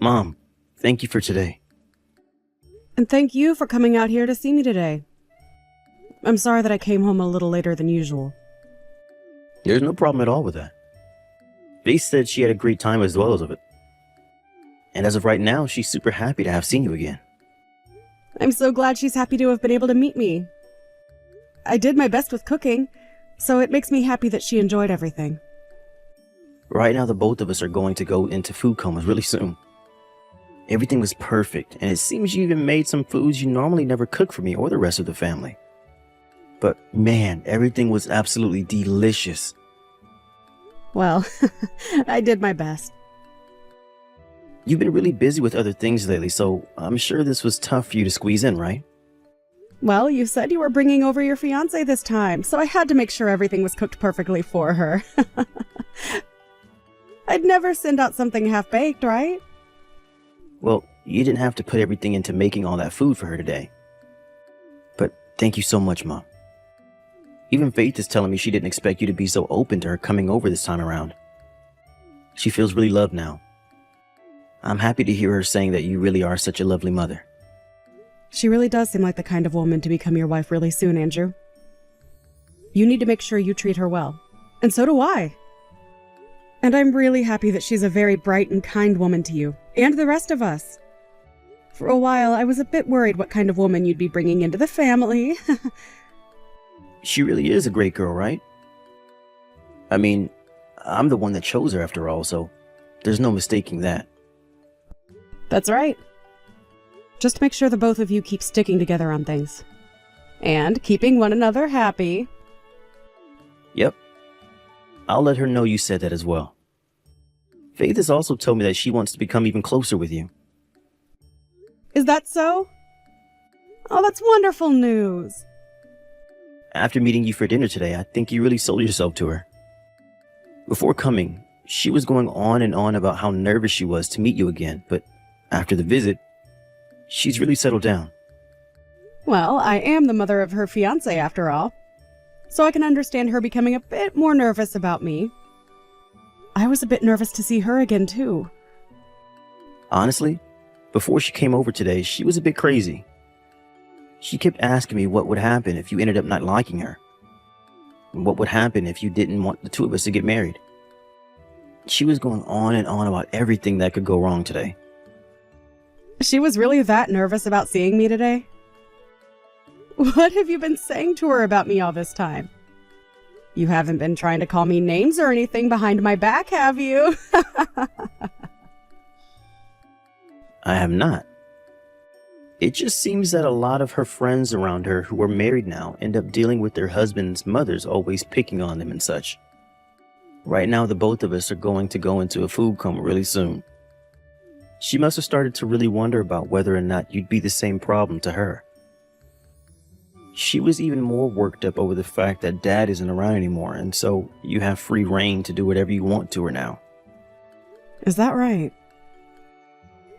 Mom, thank you for today. And thank you for coming out here to see me today. I'm sorry that I came home a little later than usual. There's no problem at all with that. Faith said she had a great time as well as of it. And as of right now, she's super happy to have seen you again. I'm so glad she's happy to have been able to meet me. I did my best with cooking, so it makes me happy that she enjoyed everything. Right now, the both of us are going to go into food comas really soon. Everything was perfect, and it seems you even made some foods you normally never cook for me or the rest of the family. But man, everything was absolutely delicious. Well, I did my best. You've been really busy with other things lately, so I'm sure this was tough for you to squeeze in, right? Well, you said you were bringing over your fiancée this time, so I had to make sure everything was cooked perfectly for her. I'd never send out something half-baked, right? Well, you didn't have to put everything into making all that food for her today. But thank you so much, Mom. Even Faith is telling me she didn't expect you to be so open to her coming over this time around. She feels really loved now. I'm happy to hear her saying that you really are such a lovely mother. She really does seem like the kind of woman to become your wife really soon, Andrew. You need to make sure you treat her well. And so do I. And I'm really happy that she's a very bright and kind woman to you, and the rest of us. For a while, I was a bit worried what kind of woman you'd be bringing into the family. She really is a great girl, right? I mean, I'm the one that chose her after all, so there's no mistaking that. That's right. Just make sure the both of you keep sticking together on things. And keeping one another happy. Yep. I'll let her know you said that as well. Faith has also told me that she wants to become even closer with you. Is that so? Oh, that's wonderful news. After meeting you for dinner today, I think you really sold yourself to her. Before coming, she was going on and on about how nervous she was to meet you again, but after the visit, she's really settled down. Well, I am the mother of her fiancé after all, so I can understand her becoming a bit more nervous about me. I was a bit nervous to see her again, too. Honestly, before she came over today, she was a bit crazy. She kept asking me what would happen if you ended up not liking her. And what would happen if you didn't want the two of us to get married. She was going on and on about everything that could go wrong today. She was really that nervous about seeing me today? What have you been saying to her about me all this time? You haven't been trying to call me names or anything behind my back, have you? I have not. It just seems that a lot of her friends around her who are married now end up dealing with their husbands' mothers always picking on them and such. Right now, the both of us are going to go into a food coma really soon. She must have started to really wonder about whether or not you'd be the same problem to her. She was even more worked up over the fact that Dad isn't around anymore, and so you have free reign to do whatever you want to her now. Is that right?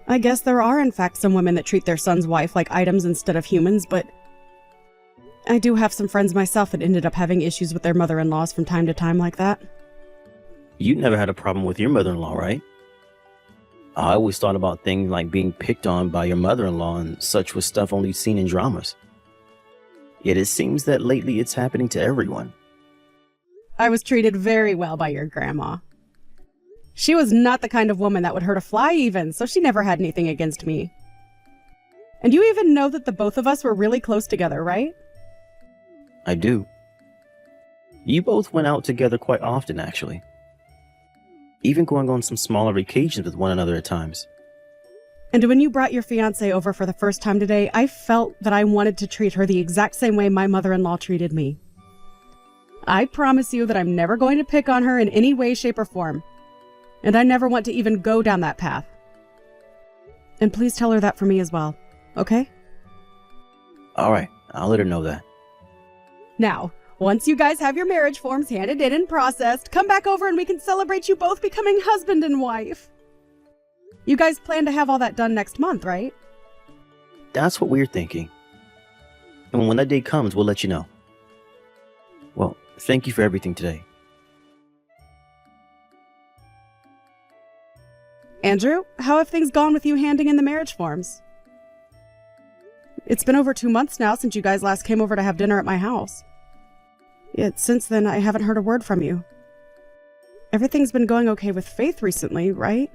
I guess there are in fact some women that treat their son's wife like items instead of humans, but I do have some friends myself that ended up having issues with their mother-in-laws from time to time like that. You never had a problem with your mother-in-law, right? I always thought about things like being picked on by your mother-in-law and such was stuff only seen in dramas. Yet it seems that lately it's happening to everyone. I was treated very well by your grandma. She was not the kind of woman that would hurt a fly even, so she never had anything against me. And you even know that the both of us were really close together, right? I do. You both went out together quite often, actually. Even going on some smaller vacations with one another at times. And when you brought your fiancée over for the first time today, I felt that I wanted to treat her the exact same way my mother-in-law treated me. I promise you that I'm never going to pick on her in any way, shape, or form. And I never want to even go down that path. And please tell her that for me as well, okay? All right, I'll let her know that. Now, once you guys have your marriage forms handed in and processed, come back over and we can celebrate you both becoming husband and wife. You guys plan to have all that done next month, right? That's what we're thinking. And when that day comes, we'll let you know. Well, thank you for everything today. Andrew, how have things gone with you handing in the marriage forms? It's been over 2 months now since you guys last came over to have dinner at my house. Yet since then, I haven't heard a word from you. Everything's been going okay with Faith recently, right?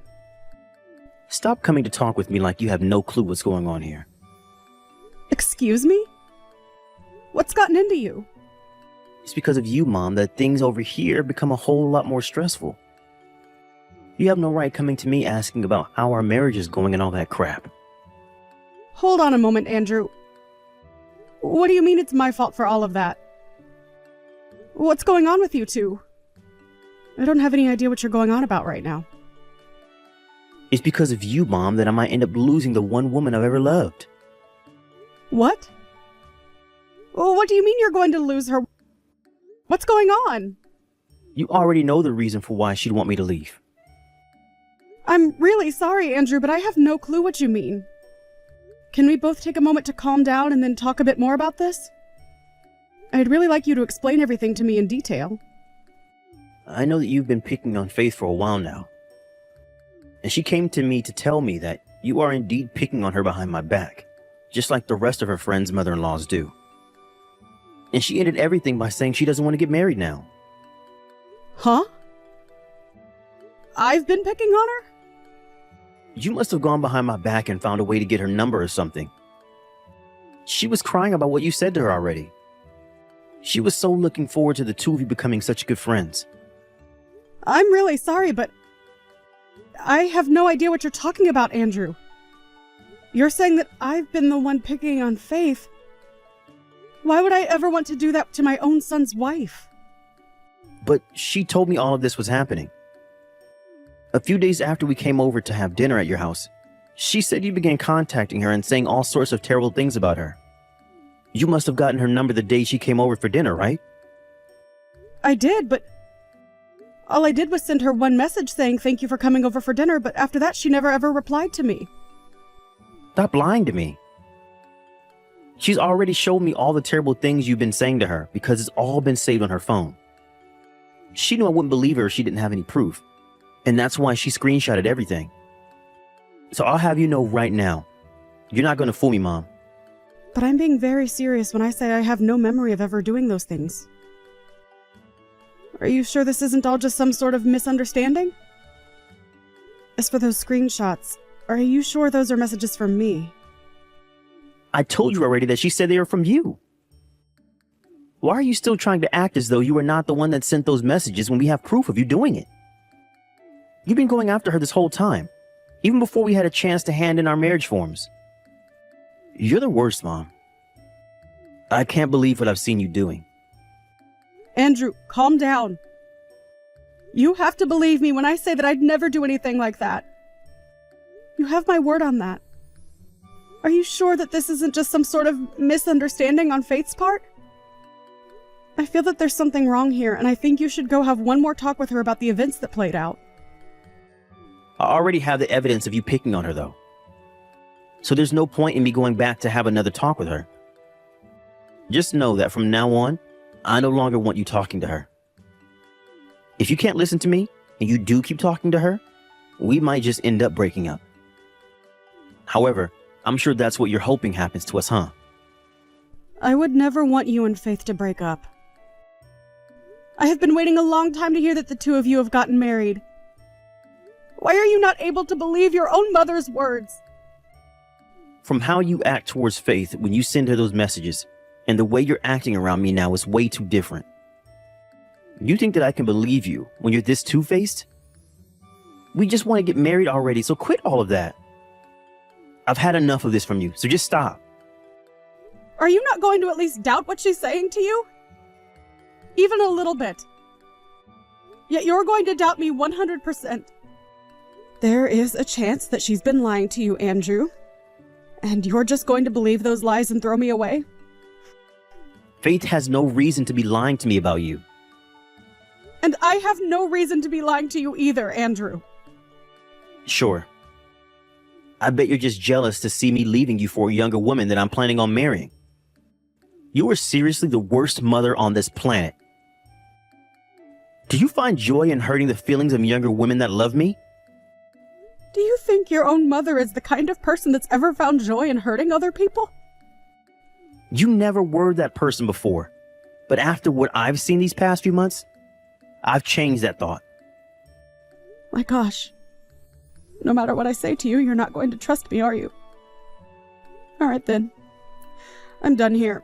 Stop coming to talk with me like you have no clue what's going on here. Excuse me? What's gotten into you? It's because of you, Mom, that things over here become a whole lot more stressful. You have no right coming to me asking about how our marriage is going and all that crap. Hold on a moment, Andrew. What do you mean it's my fault for all of that? What's going on with you two? I don't have any idea what you're going on about right now. It's because of you, Mom, that I might end up losing the one woman I've ever loved. What? Well, what do you mean you're going to lose her? What's going on? You already know the reason for why she'd want me to leave. I'm really sorry, Andrew, but I have no clue what you mean. Can we both take a moment to calm down and then talk a bit more about this? I'd really like you to explain everything to me in detail. I know that you've been picking on Faith for a while now. And she came to me to tell me that you are indeed picking on her behind my back, just like the rest of her friends' mother-in-laws do. And she ended everything by saying she doesn't want to get married now. Huh? I've been picking on her? You must have gone behind my back and found a way to get her number or something. She was crying about what you said to her already. She was so looking forward to the two of you becoming such good friends. I'm really sorry, but I have no idea what you're talking about, Andrew. You're saying that I've been the one picking on Faith. Why would I ever want to do that to my own son's wife? But she told me all of this was happening. A few days after we came over to have dinner at your house, she said you began contacting her and saying all sorts of terrible things about her. You must have gotten her number the day she came over for dinner, right? I did, but all I did was send her one message saying thank you for coming over for dinner, but after that she never ever replied to me. Stop lying to me. She's already showed me all the terrible things you've been saying to her because it's all been saved on her phone. She knew I wouldn't believe her if she didn't have any proof, and that's why she screenshotted everything. So I'll have you know right now, you're not going to fool me, Mom. But I'm being very serious when I say I have no memory of ever doing those things. Are you sure this isn't all just some sort of misunderstanding? As for those screenshots, are you sure those are messages from me? I told you already that she said they were from you. Why are you still trying to act as though you were not the one that sent those messages when we have proof of you doing it? You've been going after her this whole time, even before we had a chance to hand in our marriage forms. You're the worst, Mom. I can't believe what I've seen you doing. Andrew, calm down. You have to believe me when I say that I'd never do anything like that. You have my word on that. Are you sure that this isn't just some sort of misunderstanding on Faith's part? I feel that there's something wrong here, and I think you should go have one more talk with her about the events that played out. I already have the evidence of you picking on her, though. So there's no point in me going back to have another talk with her. Just know that from now on, I no longer want you talking to her. If you can't listen to me, and you do keep talking to her, we might just end up breaking up. However, I'm sure that's what you're hoping happens to us, huh? I would never want you and Faith to break up. I have been waiting a long time to hear that the two of you have gotten married. Why are you not able to believe your own mother's words? From how you act towards Faith when you send her those messages, and the way you're acting around me now is way too different. You think that I can believe you when you're this two-faced? We just want to get married already, so quit all of that. I've had enough of this from you, so just stop. Are you not going to at least doubt what she's saying to you? Even a little bit. Yet you're going to doubt me 100%. There is a chance that she's been lying to you, Andrew. And you're just going to believe those lies and throw me away? Faith has no reason to be lying to me about you. And I have no reason to be lying to you either, Andrew. Sure. I bet you're just jealous to see me leaving you for a younger woman that I'm planning on marrying. You are seriously the worst mother on this planet. Do you find joy in hurting the feelings of younger women that love me? Do you think your own mother is the kind of person that's ever found joy in hurting other people? You never were that person before. But after what I've seen these past few months, I've changed that thought. My gosh. No matter what I say to you, you're not going to trust me, are you? All right, then. I'm done here.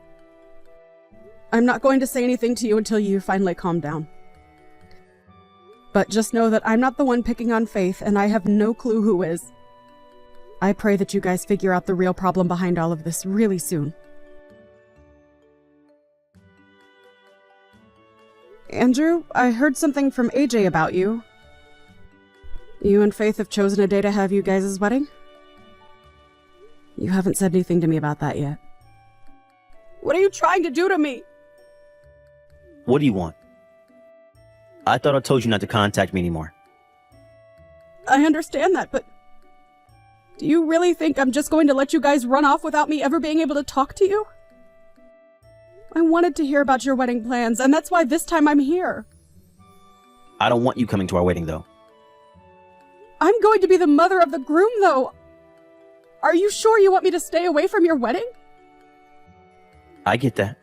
I'm not going to say anything to you until you finally calm down. But just know that I'm not the one picking on Faith, and I have no clue who is. I pray that you guys figure out the real problem behind all of this really soon. Andrew, I heard something from AJ about you. You and Faith have chosen a day to have you guys' wedding? You haven't said anything to me about that yet. What are you trying to do to me? What do you want? I thought I told you not to contact me anymore. I understand that, but do you really think I'm just going to let you guys run off without me ever being able to talk to you? I wanted to hear about your wedding plans, and that's why this time I'm here. I don't want you coming to our wedding, though. I'm going to be the mother of the groom, though. Are you sure you want me to stay away from your wedding? I get that.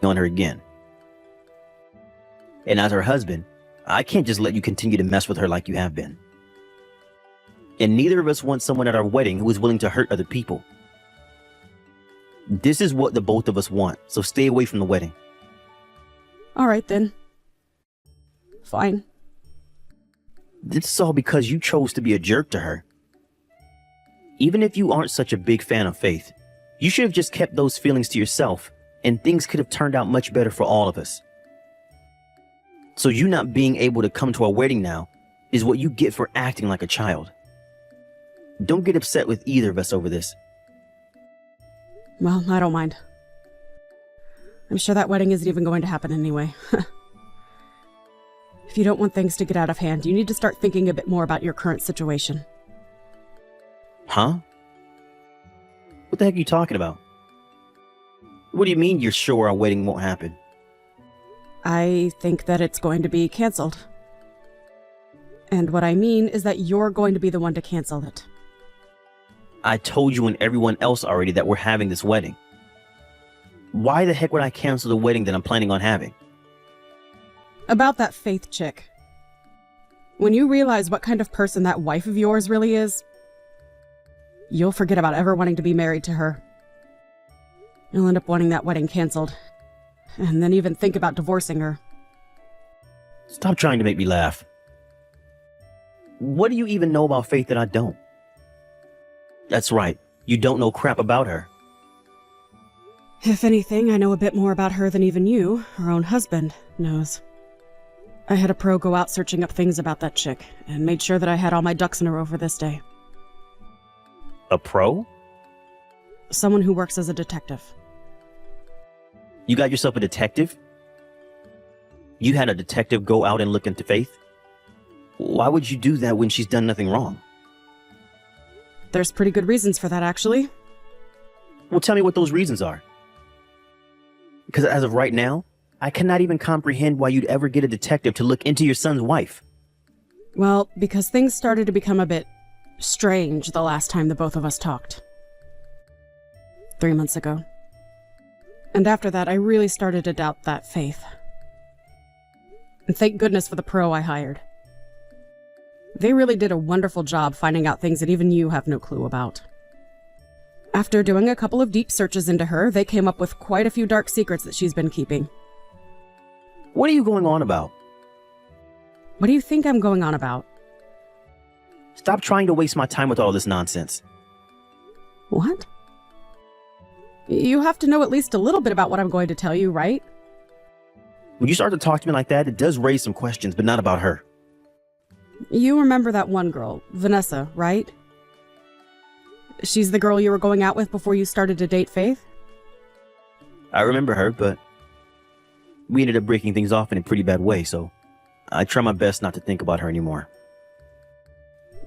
On her again. And as her husband, I can't just let you continue to mess with her like you have been. And neither of us want someone at our wedding who is willing to hurt other people. This is what the both of us want, so stay away from the wedding. All right, then. Fine. This is all because you chose to be a jerk to her. Even if you aren't such a big fan of Faith, you should have just kept those feelings to yourself, and things could have turned out much better for all of us. So you not being able to come to our wedding now is what you get for acting like a child. Don't get upset with either of us over this. Well, I don't mind. I'm sure that wedding isn't even going to happen anyway. If you don't want things to get out of hand, you need to start thinking a bit more about your current situation. Huh? What the heck are you talking about? What do you mean you're sure our wedding won't happen? I think that it's going to be canceled. And what I mean is that you're going to be the one to cancel it. I told you and everyone else already that we're having this wedding. Why the heck would I cancel the wedding that I'm planning on having? About that Faith chick. When you realize what kind of person that wife of yours really is, you'll forget about ever wanting to be married to her. You'll end up wanting that wedding canceled, and then even think about divorcing her. Stop trying to make me laugh. What do you even know about Faith that I don't? That's right, you don't know crap about her. If anything, I know a bit more about her than even you, her own husband, knows. I had a pro go out searching up things about that chick, and made sure that I had all my ducks in a row for this day. A pro? Someone who works as a detective. You got yourself a detective? You had a detective go out and look into Faith? Why would you do that when she's done nothing wrong? There's pretty good reasons for that, actually. Well, tell me what those reasons are. Because as of right now, I cannot even comprehend why you'd ever get a detective to look into your son's wife. Well, because things started to become a bit strange the last time the both of us talked. 3 months ago. And after that, I really started to doubt that Faith. And thank goodness for the pro I hired. They really did a wonderful job finding out things that even you have no clue about. After doing a couple of deep searches into her, they came up with quite a few dark secrets that she's been keeping. What are you going on about? What do you think I'm going on about? Stop trying to waste my time with all this nonsense. What? You have to know at least a little bit about what I'm going to tell you, right? When you start to talk to me like that, it does raise some questions, but not about her. You remember that one girl, Vanessa, right? She's the girl you were going out with before you started to date Faith? I remember her, but we ended up breaking things off in a pretty bad way, so I try my best not to think about her anymore.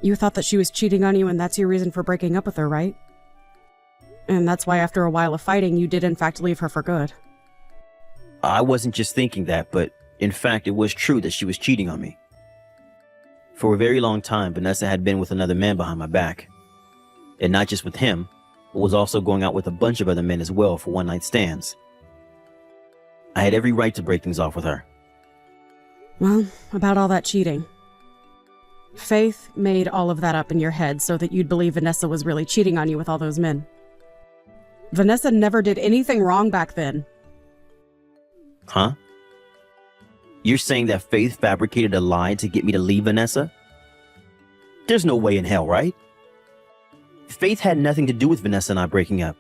You thought that she was cheating on you and that's your reason for breaking up with her, right? And that's why after a while of fighting, you did in fact leave her for good. I wasn't just thinking that, but In fact, it was true that she was cheating on me. For a very long time, Vanessa had been with another man behind my back. And not just with him, but was also going out with a bunch of other men as well for one-night stands. I had every right to break things off with her. Well, about all that cheating. Faith made all of that up in your head so that you'd believe Vanessa was really cheating on you with all those men. Vanessa never did anything wrong back then. Huh? You're saying that Faith fabricated a lie to get me to leave Vanessa? There's no way in hell, right? Faith had nothing to do with Vanessa and I breaking up.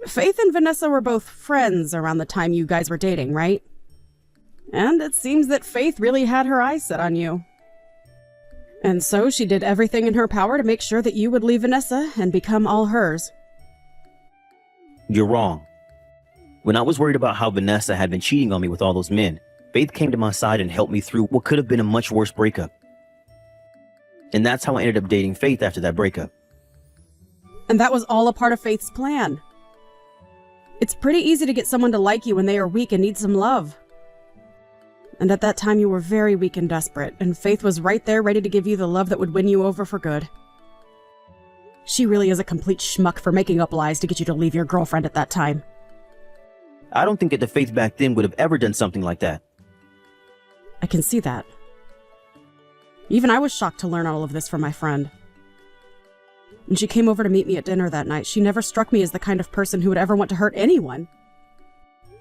Faith and Vanessa were both friends around the time you guys were dating, right? And it seems that Faith really had her eyes set on you. And so she did everything in her power to make sure that you would leave Vanessa and become all hers. You're wrong. When I was worried about how Vanessa had been cheating on me with all those men, Faith came to my side and helped me through what could have been a much worse breakup. And that's how I ended up dating Faith after that breakup. And that was all a part of Faith's plan. It's pretty easy to get someone to like you when they are weak and need some love. And at that time you were very weak and desperate, and Faith was right there ready to give you the love that would win you over for good. She really is a complete schmuck for making up lies to get you to leave your girlfriend at that time. I don't think that the Faith back then would have ever done something like that. I can see that. Even I was shocked to learn all of this from my friend. When she came over to meet me at dinner that night, she never struck me as the kind of person who would ever want to hurt anyone.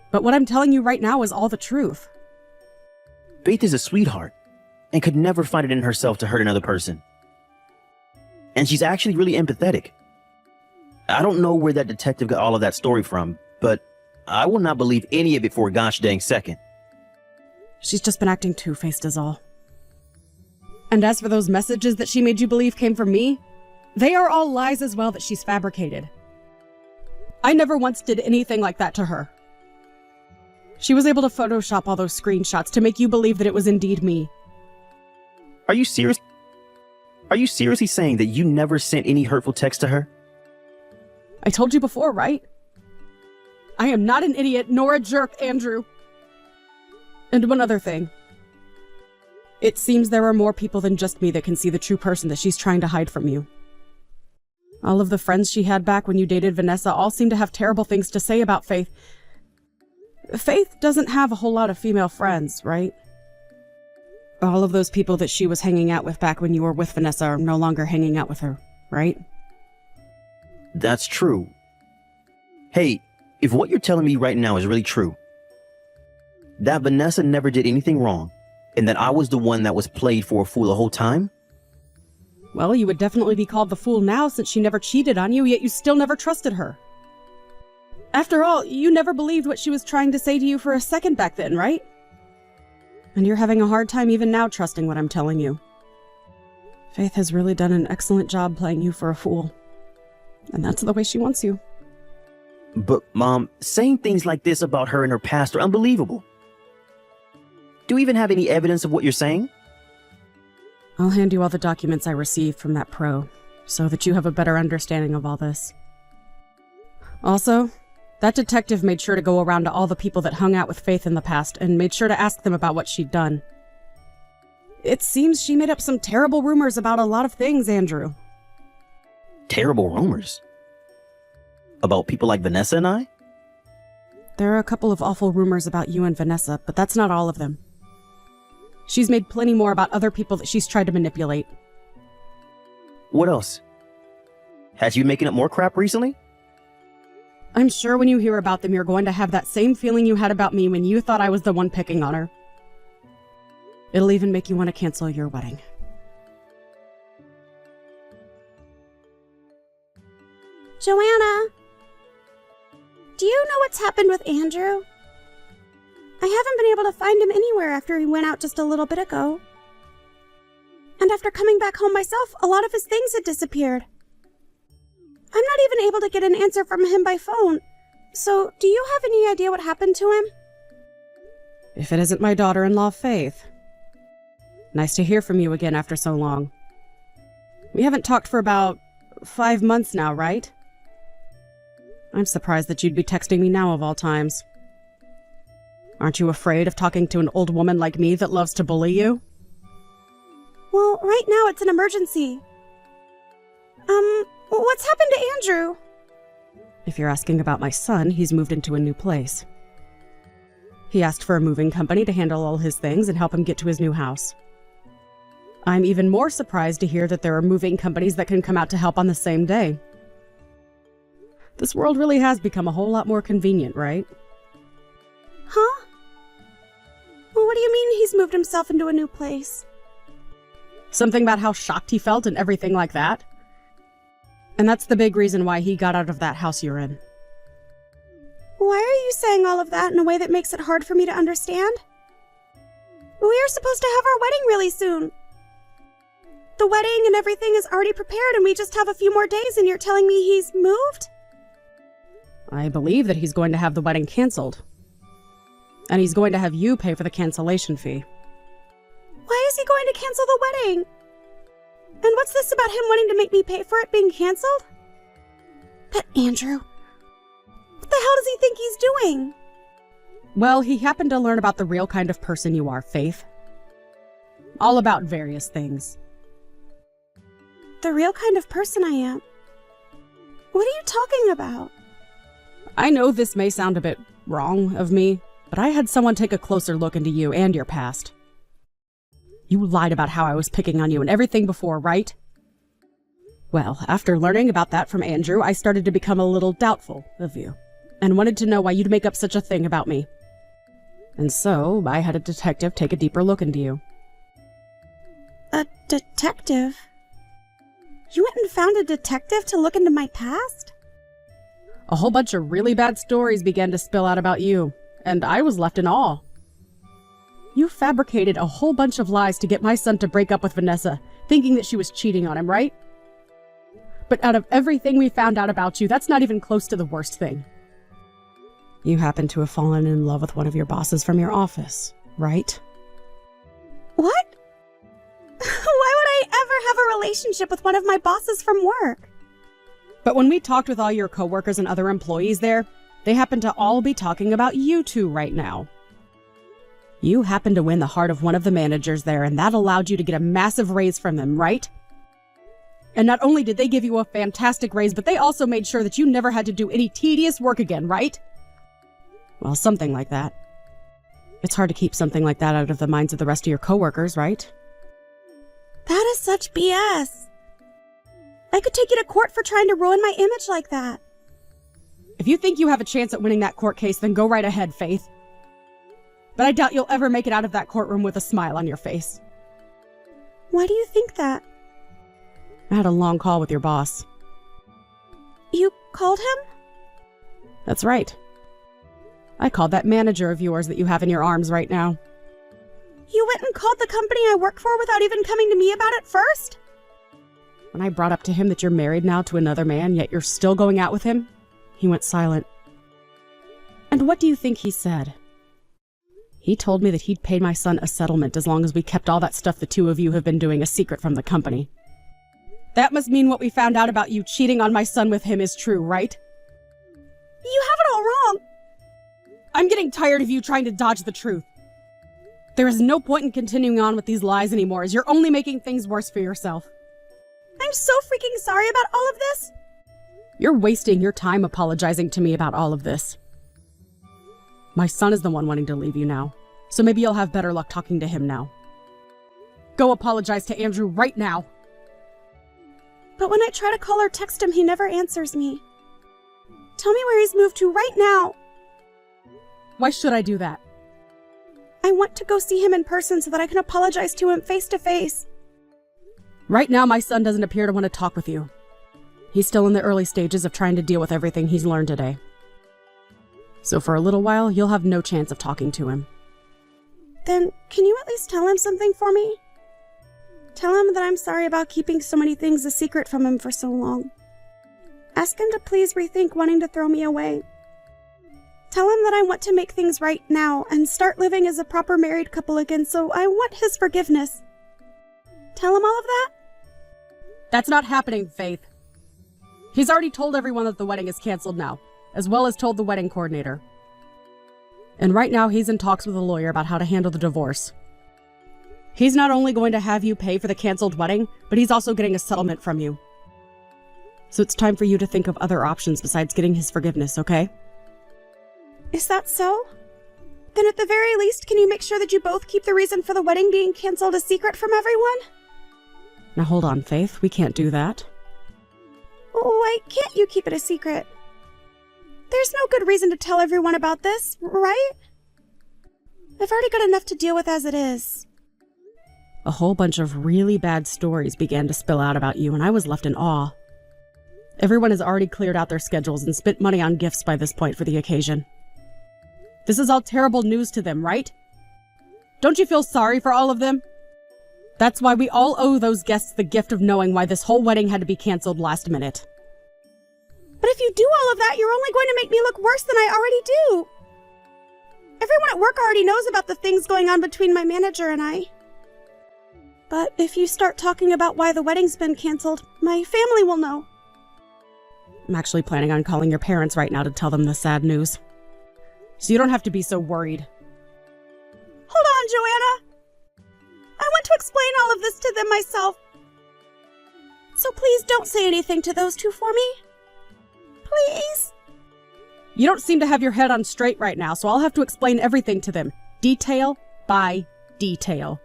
But what I'm telling you right now is all the truth. Faith is a sweetheart and could never find it in herself to hurt another person. And she's actually really empathetic. I don't know where that detective got all of that story from, but I will not believe any of it for a gosh dang second. She's just been acting two-faced is all. And as for those messages that she made you believe came from me, they are all lies as well that she's fabricated. I never once did anything like that to her. She was able to Photoshop all those screenshots to make you believe that it was indeed me. Are you serious? Are you seriously saying that you never sent any hurtful text to her? I told you before, right? I am not an idiot nor a jerk, Andrew. And one other thing. It seems there are more people than just me that can see the true person that she's trying to hide from you. All of the friends she had back when you dated Vanessa all seem to have terrible things to say about Faith. Faith doesn't have a whole lot of female friends, right? All of those people that she was hanging out with back when you were with Vanessa are no longer hanging out with her, right? That's true. Hey, if what you're telling me right now is really true, that Vanessa never did anything wrong, and that I was the one that was played for a fool the whole time? Well, you would definitely be called the fool now since she never cheated on you, yet you still never trusted her. After all, you never believed what she was trying to say to you for a second back then, right? And you're having a hard time even now trusting what I'm telling you. Faith has really done an excellent job playing you for a fool. And that's the way she wants you. But, Mom, saying things like this about her and her past are unbelievable. Do you even have any evidence of what you're saying? I'll hand you all the documents I received from that pro, so that you have a better understanding of all this. Also, that detective made sure to go around to all the people that hung out with Faith in the past and made sure to ask them about what she'd done. It seems she made up some terrible rumors about a lot of things, Andrew. Terrible rumors? About people like Vanessa and I? There are a couple of awful rumors about you and Vanessa, but that's not all of them. She's made plenty more about other people that she's tried to manipulate. What else? Has you been making up more crap recently? I'm sure when you hear about them, you're going to have that same feeling you had about me when you thought I was the one picking on her. It'll even make you want to cancel your wedding. Joanna, do you know what's happened with Andrew? I haven't been able to find him anywhere after he went out just a little bit ago. And after coming back home myself, a lot of his things had disappeared. I'm not even able to get an answer from him by phone. So, do you have any idea what happened to him? If it isn't my daughter-in-law, Faith. Nice to hear from you again after so long. We haven't talked for about 5 months now, right? I'm surprised that you'd be texting me now of all times. Aren't you afraid of talking to an old woman like me that loves to bully you? Well, right now it's an emergency. What's happened to Andrew? If you're asking about my son, he's moved into a new place. He asked for a moving company to handle all his things and help him get to his new house. I'm even more surprised to hear that there are moving companies that can come out to help on the same day. This world really has become a whole lot more convenient, right? Huh? Well, what do you mean he's moved himself into a new place? Something about how shocked he felt and everything like that. And that's the big reason why he got out of that house you're in. Why are you saying all of that in a way that makes it hard for me to understand? We are supposed to have our wedding really soon. The wedding and everything is already prepared and we just have a few more days and you're telling me he's moved? I believe that he's going to have the wedding canceled. And he's going to have you pay for the cancellation fee. Why is he going to cancel the wedding? And what's this about him wanting to make me pay for it being canceled? But Andrew, what the hell does he think he's doing? Well, he happened to learn about the real kind of person you are, Faith. All about various things. The real kind of person I am? What are you talking about? I know this may sound a bit wrong of me, but I had someone take a closer look into you and your past. You lied about how I was picking on you and everything before, right? Well, after learning about that from Andrew, I started to become a little doubtful of you, and wanted to know why you'd make up such a thing about me. And so, I had a detective take a deeper look into you. A detective? You went and found a detective to look into my past? A whole bunch of really bad stories began to spill out about you, and I was left in awe. You fabricated a whole bunch of lies to get my son to break up with Vanessa, thinking that she was cheating on him, right? But out of everything we found out about you, that's not even close to the worst thing. You happen to have fallen in love with one of your bosses from your office, right? What? Why would I ever have a relationship with one of my bosses from work? But when we talked with all your coworkers and other employees there, they happen to all be talking about you two right now. You happened to win the heart of one of the managers there, and that allowed you to get a massive raise from them, right? And not only did they give you a fantastic raise, but they also made sure that you never had to do any tedious work again, right? Well, something like that. It's hard to keep something like that out of the minds of the rest of your coworkers, right? That is such BS. I could take you to court for trying to ruin my image like that. If you think you have a chance at winning that court case, then go right ahead, Faith. But I doubt you'll ever make it out of that courtroom with a smile on your face. Why do you think that? I had a long call with your boss. You called him? That's right. I called that manager of yours that you have in your arms right now. You went and called the company I work for without even coming to me about it first? When I brought up to him that you're married now to another man, yet you're still going out with him, he went silent. And what do you think he said? He told me that he'd pay my son a settlement as long as we kept all that stuff the two of you have been doing a secret from the company. That must mean what we found out about you cheating on my son with him is true, right? You have it all wrong. I'm getting tired of you trying to dodge the truth. There is no point in continuing on with these lies anymore, as you're only making things worse for yourself. I'm so freaking sorry about all of this. You're wasting your time apologizing to me about all of this. My son is the one wanting to leave you now, so maybe you'll have better luck talking to him now. Go apologize to Andrew right now. But when I try to call or text him, he never answers me. Tell me where he's moved to right now. Why should I do that? I want to go see him in person so that I can apologize to him face to face. Right now, my son doesn't appear to want to talk with you. He's still in the early stages of trying to deal with everything he's learned today. So for a little while, you'll have no chance of talking to him. Then, can you at least tell him something for me? Tell him that I'm sorry about keeping so many things a secret from him for so long. Ask him to please rethink wanting to throw me away. Tell him that I want to make things right now and start living as a proper married couple again, so I want his forgiveness. Tell him all of that? That's not happening, Faith. He's already told everyone that the wedding is canceled now, as well as told the wedding coordinator. And right now he's in talks with a lawyer about how to handle the divorce. He's not only going to have you pay for the canceled wedding, but he's also getting a settlement from you. So it's time for you to think of other options besides getting his forgiveness, okay? Is that so? Then at the very least, can you make sure that you both keep the reason for the wedding being canceled a secret from everyone? Now hold on, Faith. We can't do that. Why can't you keep it a secret? There's no good reason to tell everyone about this, right? I've already got enough to deal with as it is. A whole bunch of really bad stories began to spill out about you, and I was left in awe. Everyone has already cleared out their schedules and spent money on gifts by this point for the occasion. This is all terrible news to them, right? Don't you feel sorry for all of them? That's why we all owe those guests the gift of knowing why this whole wedding had to be canceled last minute. But if you do all of that, you're only going to make me look worse than I already do. Everyone at work already knows about the things going on between my manager and I. But if you start talking about why the wedding's been canceled, my family will know. I'm actually planning on calling your parents right now to tell them the sad news. So you don't have to be so worried. Hold on, Joanna. I want to explain all of this to them myself. So please don't say anything to those two for me. Please. You don't seem to have your head on straight right now, so I'll have to explain everything to them, detail by detail.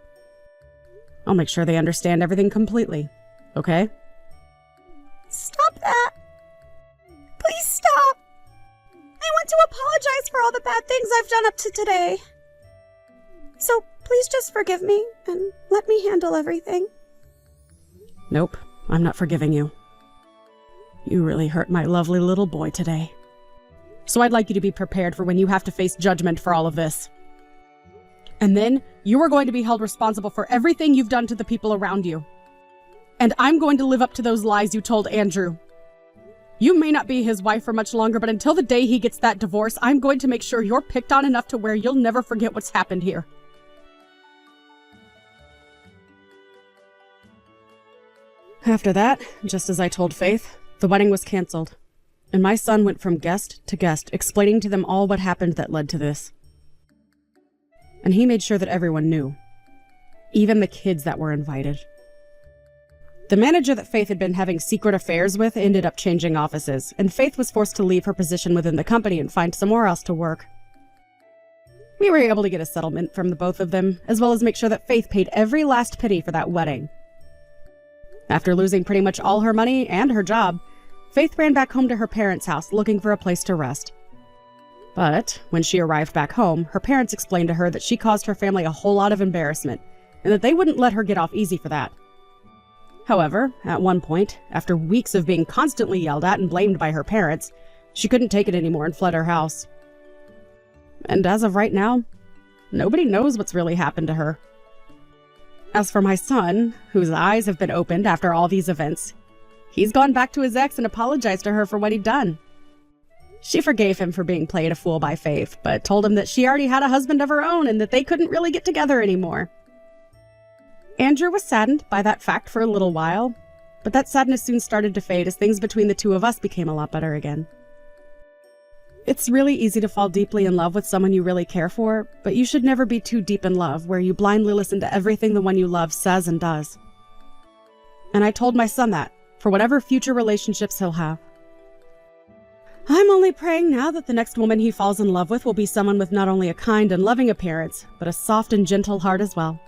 I'll make sure they understand everything completely, okay? Stop that. Please stop. I want to apologize for all the bad things I've done up to today. So please just forgive me and let me handle everything. Nope, I'm not forgiving you. You really hurt my lovely little boy today. So I'd like you to be prepared for when you have to face judgment for all of this. And then you are going to be held responsible for everything you've done to the people around you. And I'm going to live up to those lies you told Andrew. You may not be his wife for much longer, but until the day he gets that divorce, I'm going to make sure you're picked on enough to where you'll never forget what's happened here. After that, just as I told Faith, the wedding was canceled, and my son went from guest to guest, explaining to them all what happened that led to this. And he made sure that everyone knew, even the kids that were invited. The manager that Faith had been having secret affairs with ended up changing offices, and Faith was forced to leave her position within the company and find somewhere else to work. We were able to get a settlement from the both of them, as well as make sure that Faith paid every last penny for that wedding. After losing pretty much all her money and her job, Faith ran back home to her parents' house looking for a place to rest. But when she arrived back home, her parents explained to her that she caused her family a whole lot of embarrassment, and that they wouldn't let her get off easy for that. However, at one point, after weeks of being constantly yelled at and blamed by her parents, she couldn't take it anymore and fled her house. And as of right now, nobody knows what's really happened to her. As for my son, whose eyes have been opened after all these events, he's gone back to his ex and apologized to her for what he'd done. She forgave him for being played a fool by Faith, but told him that she already had a husband of her own and that they couldn't really get together anymore. Andrew was saddened by that fact for a little while, but that sadness soon started to fade as things between the two of us became a lot better again. It's really easy to fall deeply in love with someone you really care for, but you should never be too deep in love where you blindly listen to everything the one you love says and does. And I told my son that, for whatever future relationships he'll have. I'm only praying now that the next woman he falls in love with will be someone with not only a kind and loving appearance, but a soft and gentle heart as well.